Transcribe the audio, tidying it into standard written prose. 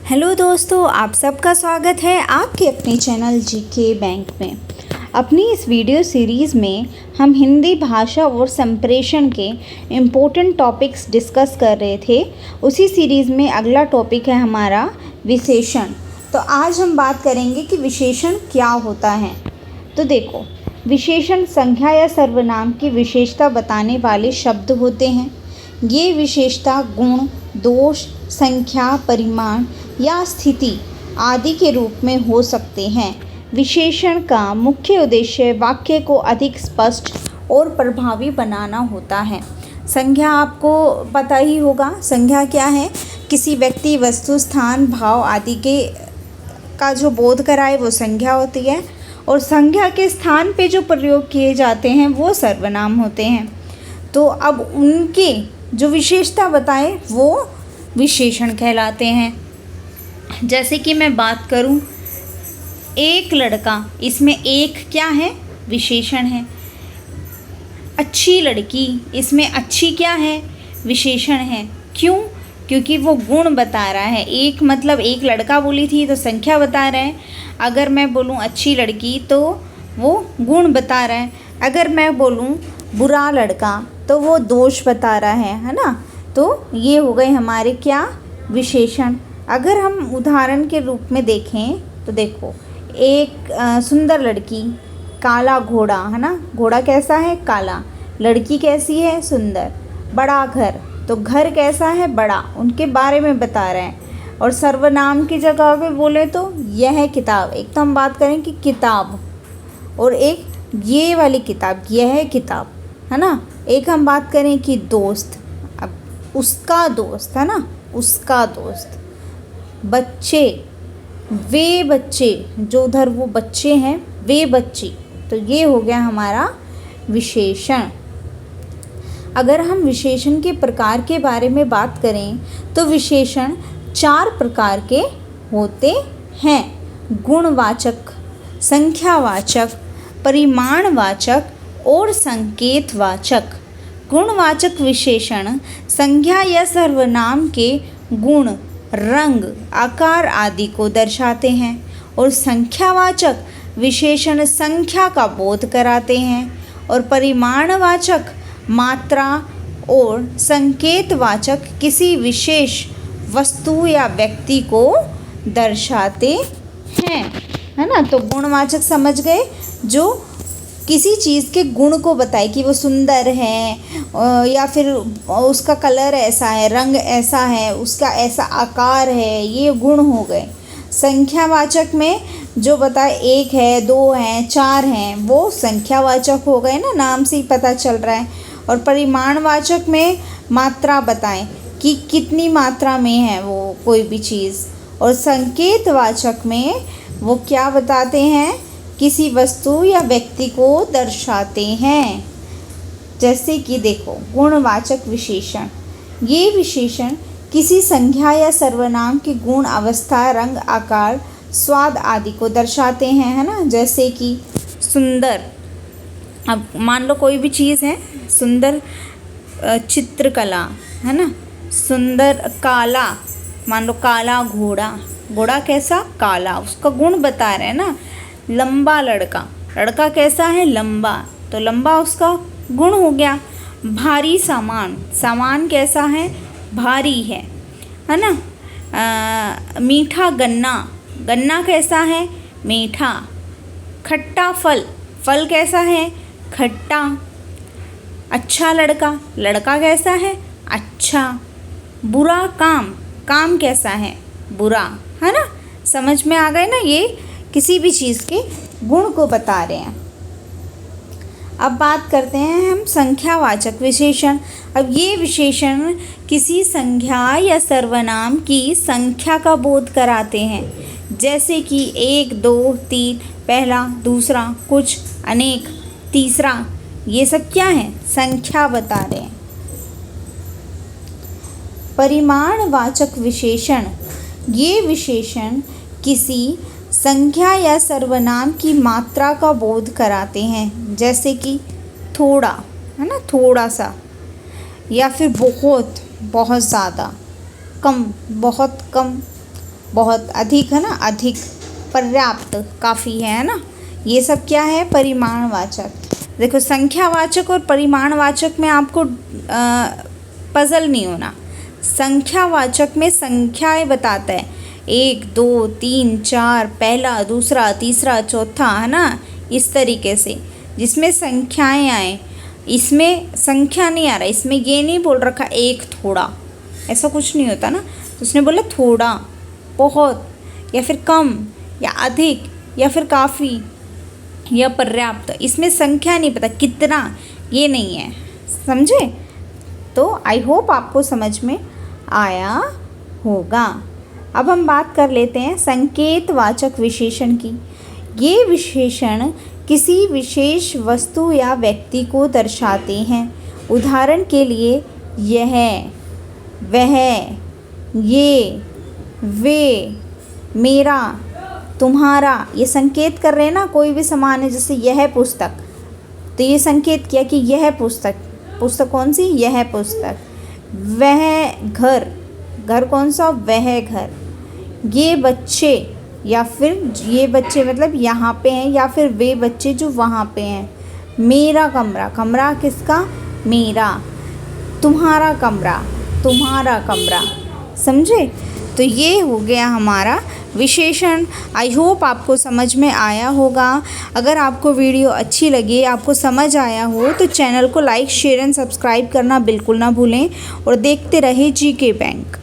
Hello दोस्तों, आप सबका स्वागत है आपके अपने चैनल जीके बैंक में। अपनी इस वीडियो सीरीज़ में हम हिंदी भाषा और संप्रेषण के इम्पोर्टेंट टॉपिक्स डिस्कस कर रहे थे। उसी सीरीज़ में अगला टॉपिक है हमारा विशेषण। तो आज हम बात करेंगे कि विशेषण क्या होता है। तो देखो, विशेषण संख्या या सर्वनाम की विशेषता बताने वाले शब्द होते हैं। ये विशेषता गुण, दोष, संख्या, परिमाण या स्थिति आदि के रूप में हो सकते हैं। विशेषण का मुख्य उद्देश्य वाक्य को अधिक स्पष्ट और प्रभावी बनाना होता है। संज्ञा आपको पता ही होगा। संज्ञा क्या है? किसी व्यक्ति, वस्तु, स्थान, भाव आदि का जो बोध कराए वो संज्ञा होती है। और संज्ञा के स्थान पे जो प्रयोग किए जाते हैं वो सर्वनाम होते हैं। तो अब उनके जो विशेषता बताए वो विशेषण कहलाते हैं। जैसे कि मैं बात करूं, एक लड़का, इसमें एक क्या है? विशेषण है। अच्छी लड़की, इसमें अच्छी क्या है? विशेषण है। क्यों? क्योंकि वो गुण बता रहा है। एक मतलब एक लड़का बोली थी तो संख्या बता रहा है। अगर मैं बोलूं अच्छी लड़की तो वो गुण बता रहा है। अगर मैं बोलूं बुरा लड़का तो वो दोष बता रहा है ना। तो ये हो गए हमारे क्या? विशेषण। अगर हम उदाहरण के रूप में देखें तो देखो, एक सुंदर लड़की, काला घोड़ा, है ना। घोड़ा कैसा है? काला। लड़की कैसी है? सुंदर। बड़ा घर, तो घर कैसा है? बड़ा। उनके बारे में बता रहे हैं। और सर्वनाम की जगह पे बोले तो यह किताब, एक तो हम बात करें कि किताब, और एक ये वाली किताब, यह किताब, है ना। एक हम बात करें कि दोस्त, अब उसका दोस्त, है ना, उसका दोस्त। बच्चे, वे बच्चे, जो उधर वो बच्चे हैं, वे बच्ची। तो ये हो गया हमारा विशेषण। अगर हम विशेषण के प्रकार के बारे में बात करें तो विशेषण 4 प्रकार के होते हैं। गुणवाचक, संख्यावाचक, परिमाणवाचक और संकेतवाचक। गुणवाचक विशेषण संज्ञा या सर्वनाम के गुण, रंग, आकार आदि को दर्शाते हैं। और संख्यावाचक विशेषण संख्या का बोध कराते हैं। और परिमाणवाचक मात्रा और संकेतवाचक किसी विशेष वस्तु या व्यक्ति को दर्शाते हैं, है ना। तो गुणवाचक समझ गए, जो किसी चीज़ के गुण को बताए कि वो सुंदर है, या फिर उसका कलर ऐसा है, रंग ऐसा है, उसका ऐसा आकार है, ये गुण हो गए। संख्यावाचक में जो बताए 1 है, 2 हैं, 4 हैं, वो संख्यावाचक हो गए ना, नाम से ही पता चल रहा है। और परिमाणवाचक में मात्रा बताएं कि कितनी मात्रा में है वो कोई भी चीज़। और संकेतवाचक में वो क्या बताते हैं? किसी वस्तु या व्यक्ति को दर्शाते हैं। जैसे कि देखो, गुणवाचक विशेषण, ये विशेषण किसी संज्ञा या सर्वनाम के गुण, अवस्था, रंग, आकार, स्वाद आदि को दर्शाते हैं, है ना। जैसे कि सुंदर, अब मान लो कोई भी चीज़ है, सुंदर चित्रकला, है ना। सुंदर काला, मान लो काला घोड़ा, घोड़ा कैसा? काला, उसका गुण बता रहे हैं ना। लंबा लड़का, लड़का कैसा है? लंबा, तो लंबा उसका गुण हो गया। भारी सामान, सामान कैसा है? भारी है ना। मीठा गन्ना, गन्ना कैसा है? मीठा। खट्टा फल, फल कैसा है? खट्टा। अच्छा लड़का, लड़का कैसा है? अच्छा। बुरा काम, काम कैसा है? बुरा, है ना। समझ में आ गए ना, ये किसी भी चीज़ के गुण को बता रहे हैं। अब बात करते हैं हम संख्यावाचक विशेषण। अब ये विशेषण किसी संज्ञा या सर्वनाम की संख्या का बोध कराते हैं। जैसे कि 1, 2, 3, पहला, दूसरा, कुछ, अनेक, तीसरा, ये सब क्या है? संख्या बता रहे हैं। परिमाणवाचक विशेषण, ये विशेषण किसी संख्या या सर्वनाम की मात्रा का बोध कराते हैं। जैसे कि थोड़ा, है ना, थोड़ा सा, या फिर बहुत, बहुत ज़्यादा, कम, बहुत कम, बहुत, अधिक है ना, अधिक, पर्याप्त, काफ़ी है ना, ये सब क्या है, परिमाणवाचक। देखो संख्यावाचक और परिमाणवाचक में आपको पजल नहीं होना। संख्यावाचक में संख्याएं बताता है, 1 2 3 4, पहला, दूसरा, तीसरा, चौथा, है ना, इस तरीके से। जिसमें संख्याएं आए, इसमें संख्या नहीं आ रहा, इसमें ये नहीं बोल रखा एक थोड़ा, ऐसा कुछ नहीं होता ना। तो उसने बोला थोड़ा, बहुत, या फिर कम, या अधिक, या फिर काफ़ी, या पर्याप्त। इसमें संख्या नहीं पता, कितना, ये नहीं है, समझे। तो आई होप आपको समझ में आया होगा। अब हम बात कर लेते हैं संकेतवाचक विशेषण की। ये विशेषण किसी विशेष वस्तु या व्यक्ति को दर्शाते हैं। उदाहरण के लिए यह, वह, ये, वे, मेरा, तुम्हारा, ये संकेत कर रहे हैं ना, कोई भी सामान है, जैसे यह पुस्तक, तो ये संकेत किया कि यह पुस्तक, पुस्तक कौन सी, यह पुस्तक। वह घर, घर कौन सा, वह घर। ये बच्चे, या फिर ये बच्चे मतलब यहाँ पे हैं, या फिर वे बच्चे जो वहाँ पे हैं। मेरा कमरा, कमरा किसका, मेरा। तुम्हारा कमरा, तुम्हारा कमरा, समझे। तो ये हो गया हमारा विशेषण। आई होप आपको समझ में आया होगा। अगर आपको वीडियो अच्छी लगी, आपको समझ आया हो, तो चैनल को लाइक, शेयर एंड सब्सक्राइब करना बिल्कुल ना भूलें और देखते रहे जीके बैंक।